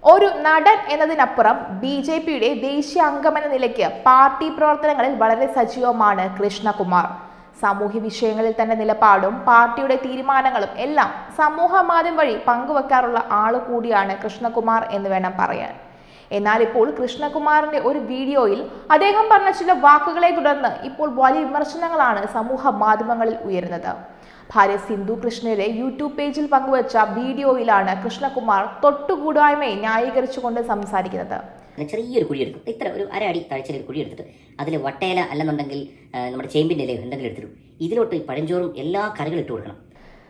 ഒരു നടൻ എന്നതിനപ്പുറം ബി.ജെ.പിയുടെ ദേശീയ അംഗമെന്ന നിലയ്ക്ക് പാർട്ടി പ്രവർത്തനങ്ങളിൽ വളരെ സജീവമാണ് കൃഷ്ണകുമാർ. സാമൂഹ്യ വിഷയങ്ങളിൽ തന്റെ നിലപാടും പാർട്ടിയുടെ തീരുമാനങ്ങളും എല്ലാം സമൂഹ മാധ്യമം വഴി പങ്കുവെക്കാറുള്ള ആള് കൂടിയാണ് കൃഷ്ണകുമാർ എന്ന് വേണം പറയാൻ. എന്നാൽ ഇപ്പോൾ കൃഷ്ണകുമാറിന്റെ ഒരു വീഡിയോയിൽ അദ്ദേഹം പറഞ്ഞ ചില വാക്കുകളെ തുടർന്ന് ഇപ്പോൾ വലിയ വിമർശനങ്ങളാണ് സമൂഹ മാധ്യമങ്ങളിൽ ഉയരുന്നത്. ഭാര്യ സിന്ധു കൃഷ്ണയുടെ യൂട്യൂബ് പേജിൽ പങ്കുവച്ച വീഡിയോയിലാണ് കൃഷ്ണകുമാർ തൊട്ടുകൂടായ്മയെ ന്യായീകരിച്ചുകൊണ്ട് സംസാരിക്കുന്നത്. ചെറിയൊരു കുഴിയെടുക്കും, ഇത്ര ഒരു അര അടി താഴ്ചയിൽ ഒരു കുഴിയെടുത്തിട്ട് അതിൽ വട്ടയില അല്ലെന്നുണ്ടെങ്കിൽ നമ്മുടെ ചേമ്പിൻ്റെ ഇലയോ എന്തെങ്കിലും എടുത്തിടും. ഇതിലോട്ട് പഴഞ്ചോറും എല്ലാ കറികളും ഇട്ട് കൊടുക്കണം.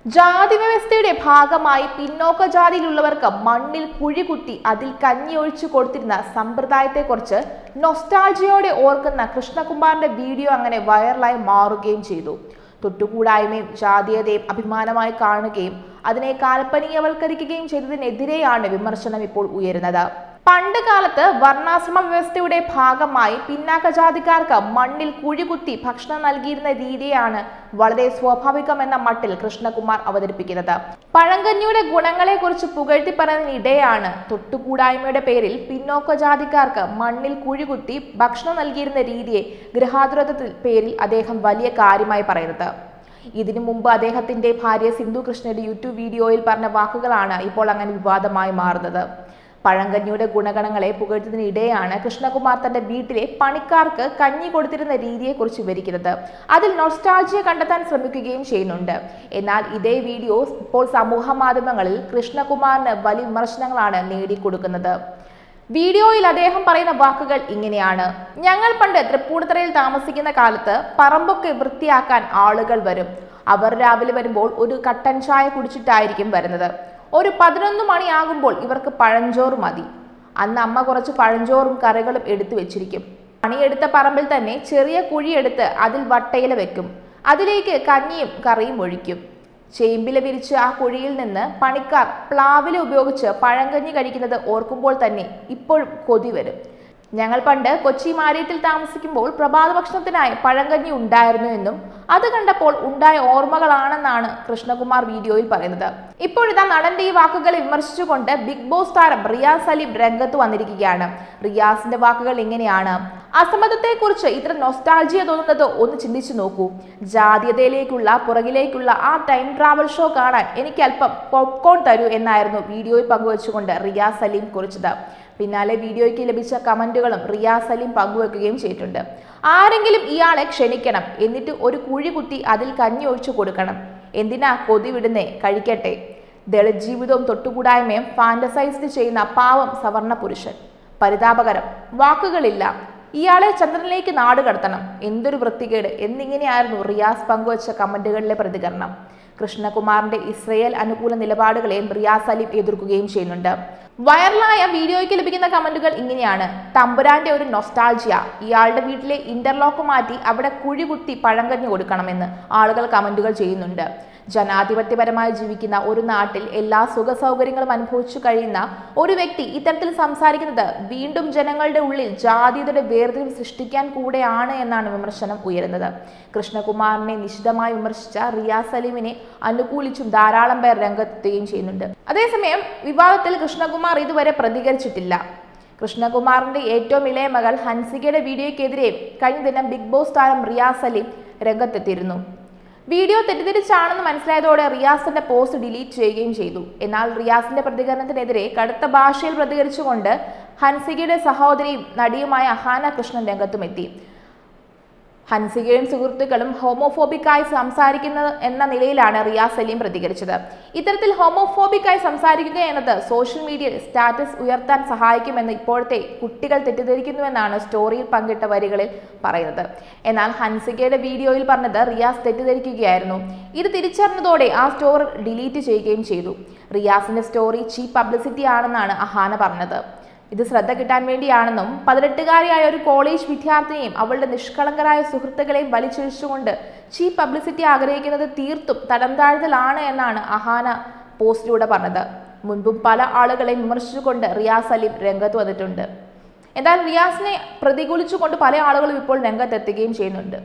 ജാതി വ്യവസ്ഥയുടെ ഭാഗമായി പിന്നോക്ക ജാതിയിലുള്ളവർക്ക് മണ്ണിൽ കുഴി കുത്തി അതിൽ കഞ്ഞി ഒഴിച്ചു കൊടുത്തിരുന്ന സമ്പ്രദായത്തെക്കുറിച്ച് നൊസ്റ്റാൾജിയോടെ ഓർക്കുന്ന കൃഷ്ണകുമാറിന്റെ വീഡിയോ അങ്ങനെ വൈറലായി മാറുകയും ചെയ്തു. തൊട്ടുകൂടായ്മയും ജാതീയതയും അഭിമാനമായി കാണുകയും അതിനെ കാൽപ്പനികവൽക്കരിക്കുകയും ചെയ്തതിനെതിരെയാണ് വിമർശനം ഇപ്പോൾ ഉയരുന്നത്. പണ്ട് കാലത്ത് വർണ്ണാശ്രമ വ്യവസ്ഥയുടെ ഭാഗമായി പിന്നാക്ക ജാതിക്കാർക്ക് മണ്ണിൽ കുഴികുത്തി ഭക്ഷണം നൽകിയിരുന്ന രീതിയാണ് വളരെ സ്വാഭാവികമെന്ന മട്ടിൽ കൃഷ്ണകുമാർ അവതരിപ്പിക്കുന്നത്. പഴങ്കഞ്ഞിയുടെ ഗുണങ്ങളെ കുറിച്ച് പുകഴ്ത്തി പറയുന്നതിനിടെയാണ് തൊട്ടുകൂടായ്മയുടെ പേരിൽ പിന്നോക്ക ജാതിക്കാർക്ക് മണ്ണിൽ കുഴികുത്തി ഭക്ഷണം നൽകിയിരുന്ന രീതിയെ ഗൃഹാതുരത്വത്തിൽ പേരിൽ അദ്ദേഹം വലിയ കാര്യമായി പറയുന്നത്. ഇതിനു മുമ്പ് അദ്ദേഹത്തിന്റെ ഭാര്യ സിന്ധു കൃഷ്ണയുടെ യൂട്യൂബ് വീഡിയോയിൽ പറഞ്ഞ വാക്കുകളാണ് ഇപ്പോൾ അങ്ങനെ വിവാദമായി മാറുന്നത്. പഴങ്കഞ്ഞിയുടെ ഗുണഗണങ്ങളെ പുകഴ്ത്തുന്നതിനിടെയാണ് കൃഷ്ണകുമാർ തന്റെ വീട്ടിലെ പണിക്കാർക്ക് കഞ്ഞി കൊടുത്തിരുന്ന രീതിയെക്കുറിച്ച് വിവരിക്കുന്നത്. അതിൽ നൊസ്റ്റാൾജിയ കണ്ടെത്താൻ ശ്രമിക്കുകയും ചെയ്യുന്നുണ്ട്. എന്നാൽ ഇതേ വീഡിയോ ഇപ്പോൾ സമൂഹ മാധ്യമങ്ങളിൽ കൃഷ്ണകുമാറിന് വലിയ വിമർശനങ്ങളാണ് നേടിക്കൊടുക്കുന്നത്. വീഡിയോയിൽ അദ്ദേഹം പറയുന്ന വാക്കുകൾ ഇങ്ങനെയാണ്: ഞങ്ങൾ പണ്ട് തൃപ്പൂണിത്തുറയിൽ താമസിക്കുന്ന കാലത്ത് പറമ്പൊക്കെ വൃത്തിയാക്കാൻ ആളുകൾ വരും. അവർ രാവിലെ വരുമ്പോൾ ഒരു കട്ടൻ ചായ കുടിച്ചിട്ടായിരിക്കും വരുന്നത്. ഒരു 11 മണിയാകുമ്പോൾ ഇവർക്ക് പഴഞ്ചോറ് മതി. അന്ന് അമ്മ കുറച്ച് പഴഞ്ചോറും കറികളും എടുത്തു വെച്ചിരിക്കും. പണിയെടുത്ത പറമ്പിൽ തന്നെ ചെറിയ കുഴിയെടുത്ത് അതിൽ വട്ടയില വെക്കും. അതിലേക്ക് കഞ്ഞിയും കറിയും ഒഴിക്കും. ചേമ്പില വിരിച്ച് ആ കുഴിയിൽ നിന്ന് പണിക്കാർ പ്ലാവില ഉപയോഗിച്ച് പഴങ്കഞ്ഞി കഴിക്കുന്നത് ഓർക്കുമ്പോൾ തന്നെ ഇപ്പോഴും കൊതി വരും. ഞങ്ങൾ പണ്ട് കൊച്ചി മാരിയത്തിൽ താമസിക്കുമ്പോൾ പ്രഭാത ഭക്ഷണത്തിനായി പഴങ്കഞ്ഞി ഉണ്ടായിരുന്നു എന്നും അത് കണ്ടപ്പോൾ ഉണ്ടായ ഓർമ്മകളാണെന്നാണ് കൃഷ്ണകുമാർ വീഡിയോയിൽ പറയുന്നത്. ഇപ്പോഴിതാ നടന്റെ ഈ വാക്കുകളെ വിമർശിച്ചുകൊണ്ട് ബിഗ് ബോസ് താരം റിയാസ് സലീം രംഗത്ത് വന്നിരിക്കുകയാണ്. റിയാസിന്റെ വാക്കുകൾ ഇങ്ങനെയാണ്: അസമത്വത്തെക്കുറിച്ച് ഇത്ര നൊസ്റ്റാൾജിയ തോന്നുന്നത് ഒന്ന് ചിന്തിച്ചു നോക്കൂ. ജാതീയതയിലേക്കുള്ള പുറകിലേക്കുള്ള ആ ടൈം ട്രാവൽ ഷോ കാണാൻ എനിക്ക് അല്പം പോപ്കോൺ തരൂ എന്നായിരുന്നു വീഡിയോയിൽ പങ്കുവച്ചുകൊണ്ട് റിയാസ് സലീം കുറിച്ചത്. പിന്നാലെ വീഡിയോയ്ക്ക് ലഭിച്ച കമന്റുകളും റിയാസ് സലീം പങ്കുവെക്കുകയും ചെയ്തിട്ടുണ്ട്. ആരെങ്കിലും ഇയാളെ ക്ഷണിക്കണം, എന്നിട്ട് ഒരു കുഴി കുത്തി അതിൽ കഞ്ഞി ഒഴിച്ചു കൊടുക്കണം. എന്തിനാ കൊതി വിടുന്നേ, കഴിക്കട്ടെ. ദളിത് ജീവിതവും തൊട്ടുകൂടായ്മയും ഫാന്റസൈസ് ചെയ്യുന്ന പാവം സവർണ പുരുഷൻ. പരിതാപകരം, വാക്കുകളില്ല. ഇയാളെ ചന്ദ്രനിലേക്ക് നാട് കടത്തണം, എന്തൊരു വൃത്തികേട് എന്നിങ്ങനെയായിരുന്നു റിയാസ് പങ്കുവച്ച കമന്റുകളിലെ പ്രതികരണം. കൃഷ്ണകുമാറിന്റെ ഇസ്രയേൽ അനുകൂല നിലപാടുകളെയും റിയാസ് സലീം എതിർക്കുകയും ചെയ്യുന്നുണ്ട്. വൈറലായ വീഡിയോയ്ക്ക് ലഭിക്കുന്ന കമന്റുകൾ ഇങ്ങനെയാണ്: തമ്പുരാന്റെ ഒരു നൊസ്റ്റാൾജിയ, ഇയാളുടെ വീട്ടിലെ ഇന്റർലോക്ക് മാറ്റി അവിടെ കുഴി കുത്തി പഴങ്കഞ്ഞി കൊടുക്കണമെന്ന് ആളുകൾ കമന്റുകൾ ചെയ്യുന്നുണ്ട്. ജനാധിപത്യപരമായി ജീവിക്കുന്ന ഒരു നാട്ടിൽ എല്ലാ സുഖ സൗകര്യങ്ങളും അനുഭവിച്ചു കഴിയുന്ന ഒരു വ്യക്തി ഇത്തരത്തിൽ സംസാരിക്കുന്നത് വീണ്ടും ജനങ്ങളുടെ ഉള്ളിൽ ജാതീയതയുടെ വേർതിരിവ് സൃഷ്ടിക്കാൻ കൂടെയാണ് എന്നാണ് വിമർശനം ഉയരുന്നത്. കൃഷ്ണകുമാറിനെ നിശിതമായി വിമർശിച്ച റിയാസ് സലീമിനെ അനുകൂലിച്ചും ധാരാളം പേർ രംഗത്തെത്തുകയും ചെയ്യുന്നുണ്ട്. അതേസമയം വിവാദത്തിൽ കൃഷ്ണകുമാർ ഇതുവരെ പ്രതികരിച്ചിട്ടില്ല. കൃഷ്ണകുമാറിന്റെ ഏറ്റവും ഇളയ മകൾ ഹൻസികയുടെ വീഡിയോയ്ക്കെതിരെ കഴിഞ്ഞ ദിനം ബിഗ് ബോസ് താരം റിയാസ് സലീം രംഗത്തെത്തിയിരുന്നു. വീഡിയോ തെറ്റിദ്ധരിച്ചാണെന്ന് മനസ്സിലായതോടെ റിയാസിന്റെ പോസ്റ്റ് ഡിലീറ്റ് ചെയ്യുകയും ചെയ്തു. എന്നാൽ റിയാസിന്റെ പ്രതികരണത്തിനെതിരെ കടുത്ത ഭാഷയിൽ പ്രതികരിച്ചുകൊണ്ട് ഹൻസികയുടെ സഹോദരിയും നടിയുമായ അഹാന കൃഷ്ണൻ രംഗത്തുമെത്തി. ഹൻസികയും സുഹൃത്തുക്കളും ഹോമോഫോബിക്കായി സംസാരിക്കുന്നത് എന്ന നിലയിലാണ് റിയാസ് സലീം പ്രതികരിച്ചത്. ഇത്തരത്തിൽ ഹോമോഫോബിക്കായി സംസാരിക്കുക എന്നത് സോഷ്യൽ മീഡിയയിൽ സ്റ്റാറ്റസ് ഉയർത്താൻ സഹായിക്കുമെന്ന് ഇപ്പോഴത്തെ കുട്ടികൾ തെറ്റിദ്ധരിക്കുന്നുവെന്നാണ് സ്റ്റോറിയിൽ പങ്കിട്ട വരികളിൽ പറയുന്നത്. എന്നാൽ ഹൻസികയുടെ വീഡിയോയിൽ പറഞ്ഞത് റിയാസ് തെറ്റിദ്ധരിക്കുകയായിരുന്നു. ഇത് തിരിച്ചറിഞ്ഞതോടെ ആ സ്റ്റോറി ഡിലീറ്റ് ചെയ്യുകയും ചെയ്തു. റിയാസിന്റെ സ്റ്റോറി ചീപ്പ് പബ്ലിസിറ്റി ആണെന്നാണ് അഹാന പറഞ്ഞത്. ഇത് ശ്രദ്ധ കിട്ടാൻ വേണ്ടിയാണെന്നും 18കാരിയായ ഒരു കോളേജ് വിദ്യാർത്ഥിനിയും അവളുടെ നിഷ്കളങ്കരായ സുഹൃത്തുക്കളെയും വലിച്ചിഴിച്ചുകൊണ്ട് ചീപ്പ് പബ്ലിസിറ്റി ആഗ്രഹിക്കുന്നത് തീർത്തും തരം താഴ്ത്തലാണ് എന്നാണ് അഹാന പോസ്റ്റിലൂടെ പറഞ്ഞത്. മുൻപും പല ആളുകളെയും വിമർശിച്ചുകൊണ്ട് റിയാസ് സലീം രംഗത്ത് വന്നിട്ടുണ്ട്. എന്നാൽ റിയാസിനെ പ്രതികൂലിച്ചുകൊണ്ട് പല ആളുകളും ഇപ്പോൾ രംഗത്തെത്തുകയും ചെയ്യുന്നുണ്ട്.